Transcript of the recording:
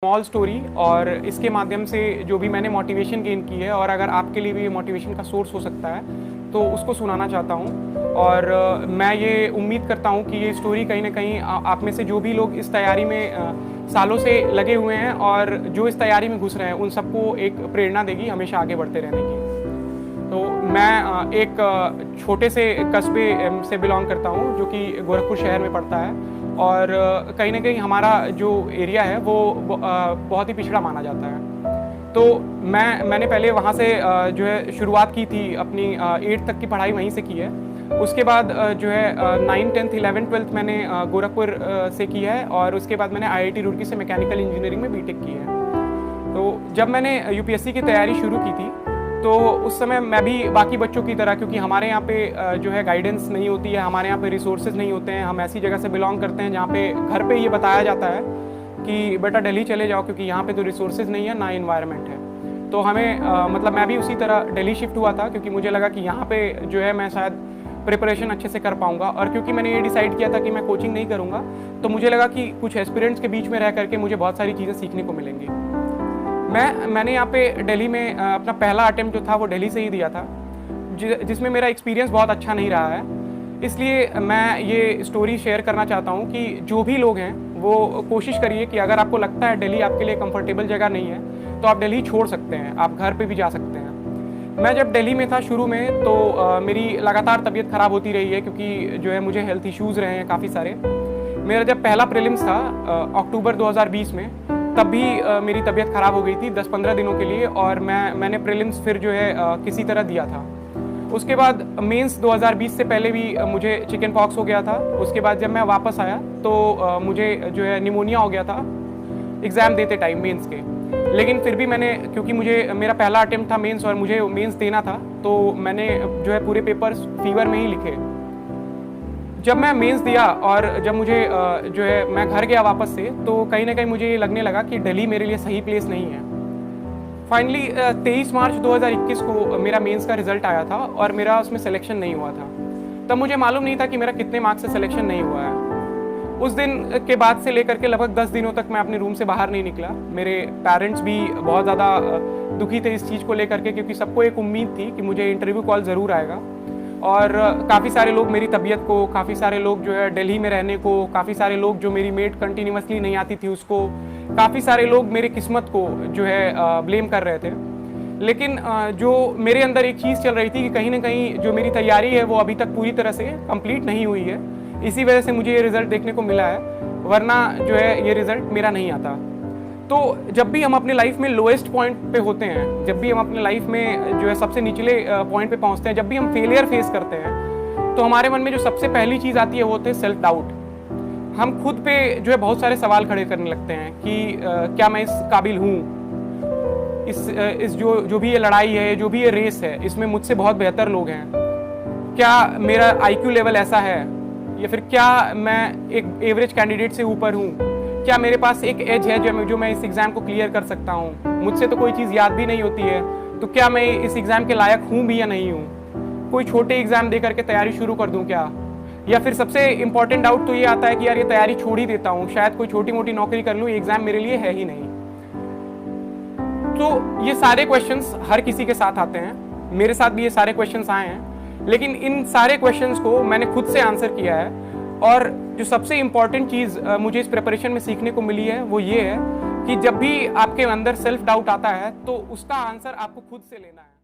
Small story और इसके माध्यम से जो भी मैंने मोटिवेशन गेन की है और अगर आपके लिए भी ये मोटिवेशन का सोर्स हो सकता है तो उसको सुनाना चाहता हूँ। और मैं ये उम्मीद करता हूँ कि ये स्टोरी कहीं ना कहीं आप में से जो भी लोग इस तैयारी में सालों से लगे हुए हैं और जो इस तैयारी में घुस रहे हैं उन सबको एक प्रेरणा देगी हमेशा आगे बढ़ते रहने की। तो मैं एक छोटे से कस्बे से बिलोंग करता हूँ जो कि गोरखपुर शहर में पड़ता है और कहीं ना कहीं हमारा जो एरिया है वो बहुत ही पिछड़ा माना जाता है। तो मैंने पहले वहाँ से जो है शुरुआत की थी अपनी 8th तक की पढ़ाई वहीं से की है। उसके बाद जो है 9th 10th 11th 12th मैंने गोरखपुर से की है और उसके बाद मैंने IIT रुड़की से मैकेनिकल इंजीनियरिंग में बीटेक की है। तो जब मैंने UPSC की तैयारी शुरू की थी तो उस समय मैं भी बाकी बच्चों की तरह, क्योंकि हमारे यहाँ पे जो है गाइडेंस नहीं होती है, हमारे यहाँ पे रिसोर्सेज नहीं होते हैं, हम ऐसी जगह से बिलोंग करते हैं जहाँ पे घर पे ये बताया जाता है कि बेटा दिल्ली चले जाओ क्योंकि यहाँ पे तो रिसोर्सेज नहीं है ना इन्वायरमेंट है। तो हमें मतलब मैं भी उसी तरह दिल्ली शिफ्ट हुआ था क्योंकि मुझे लगा कि यहाँ पे जो है मैं शायद प्रिपरेशन अच्छे से कर पाऊँगा। और क्योंकि मैंने ये डिसाइड किया था कि मैं कोचिंग नहीं करूँगा तो मुझे लगा कि कुछ एस्पिरेंट्स के बीच में रह करके मुझे बहुत सारी चीज़ें सीखने को मिलेंगी। मैंने यहाँ पे दिल्ली में अपना पहला अटेम्प्ट जो था वो दिल्ली से ही दिया था जिसमें मेरा एक्सपीरियंस बहुत अच्छा नहीं रहा है। इसलिए मैं ये स्टोरी शेयर करना चाहता हूँ कि जो भी लोग हैं वो कोशिश करिए कि अगर आपको लगता है दिल्ली आपके लिए कंफर्टेबल जगह नहीं है तो आप दिल्ली छोड़ सकते हैं, आप घर पे भी जा सकते हैं। मैं जब दिल्ली में था शुरू में तो मेरी लगातार तबीयत ख़राब होती रही है क्योंकि जो है मुझे हेल्थ इश्यूज़ रहे हैं काफ़ी सारे। मेरा जब पहला प्रीलिम्स था अक्टूबर 2020 में तब भी मेरी तबीयत ख़राब हो गई थी 10-15 दिनों के लिए और मैंने प्रीलिम्स फिर जो है किसी तरह दिया था। उसके बाद मेंस 2020 से पहले भी मुझे चिकन पॉक्स हो गया था। उसके बाद जब मैं वापस आया तो मुझे जो है निमोनिया हो गया था एग्ज़ाम देते टाइम मेंस के। लेकिन फिर भी मैंने, क्योंकि मुझे मेरा पहला अटेम्प्ट था मेंस और मुझे मेंस देना था, तो मैंने जो है पूरे पेपर्स फीवर में ही लिखे। जब मैं मेंस दिया और जब मुझे जो है मैं घर गया वापस से तो कहीं ना कहीं मुझे ये लगने लगा कि दिल्ली मेरे लिए सही प्लेस नहीं है। फाइनली 23 मार्च 2021 को मेरा मेंस का रिजल्ट आया था और मेरा उसमें सिलेक्शन नहीं हुआ था। तब मुझे मालूम नहीं था कि मेरा कितने मार्क्स से सिलेक्शन नहीं हुआ है। उस दिन के बाद से लेकर के लगभग 10 दिनों तक मैं अपने रूम से बाहर नहीं निकला। मेरे पेरेंट्स भी बहुत ज़्यादा दुखी थे इस चीज़ को लेकर के क्योंकि सबको एक उम्मीद थी कि मुझे इंटरव्यू कॉल ज़रूर आएगा। और काफ़ी सारे लोग मेरी तबीयत को, काफ़ी सारे लोग जो है दिल्ली में रहने को, काफ़ी सारे लोग जो मेरी मेट कंटिन्यूसली नहीं आती थी उसको, काफ़ी सारे लोग मेरी किस्मत को जो है ब्लेम कर रहे थे। लेकिन जो मेरे अंदर एक चीज़ चल रही थी कि कहीं ना कहीं जो मेरी तैयारी है वो अभी तक पूरी तरह से कंप्लीट नहीं हुई है। इसी वजह से मुझे ये रिज़ल्ट देखने को मिला है, वरना जो है ये रिज़ल्ट मेरा नहीं आता। तो जब भी हम अपने लाइफ में लोएस्ट पॉइंट पे होते हैं, जब भी हम अपने लाइफ में जो है सबसे निचले पॉइंट पे पहुंचते हैं, जब भी हम फेलियर फेस करते हैं तो हमारे मन में जो सबसे पहली चीज़ आती है वो होती है सेल्फ डाउट। हम खुद पे जो है बहुत सारे सवाल खड़े करने लगते हैं कि क्या मैं इस काबिल हूँ, इस जो भी ये लड़ाई है, जो भी ये रेस है, इसमें मुझसे बहुत बेहतर लोग हैं, क्या मेरा IQ लेवल ऐसा है, या फिर क्या मैं एक एवरेज कैंडिडेट से ऊपर हूँ, क्या मेरे पास एक एज है जो मैं इस एग्ज़ाम को क्लियर कर सकता हूँ, मुझसे तो कोई चीज़ याद भी नहीं होती है तो क्या मैं इस एग्ज़ाम के लायक हूँ भी या नहीं हूँ, कोई छोटे एग्ज़ाम दे करके तैयारी शुरू कर दूँ क्या, या फिर सबसे इंपॉर्टेंट डाउट तो ये आता है कि यार ये तैयारी छोड़ ही देता हूँ, शायद कोई छोटी मोटी नौकरी कर लूँ, ये एग्ज़ाम मेरे लिए है ही नहीं। तो ये सारे क्वेश्चंस हर किसी के साथ आते हैं, मेरे साथ भी ये सारे क्वेश्चंस आए हैं, लेकिन इन सारे क्वेश्चंस को मैंने खुद से आंसर किया है। और जो सबसे इम्पॉर्टेंट चीज़ मुझे इस प्रिपरेशन में सीखने को मिली है वो ये है कि जब भी आपके अंदर सेल्फ डाउट आता है तो उसका आंसर आपको खुद से लेना है।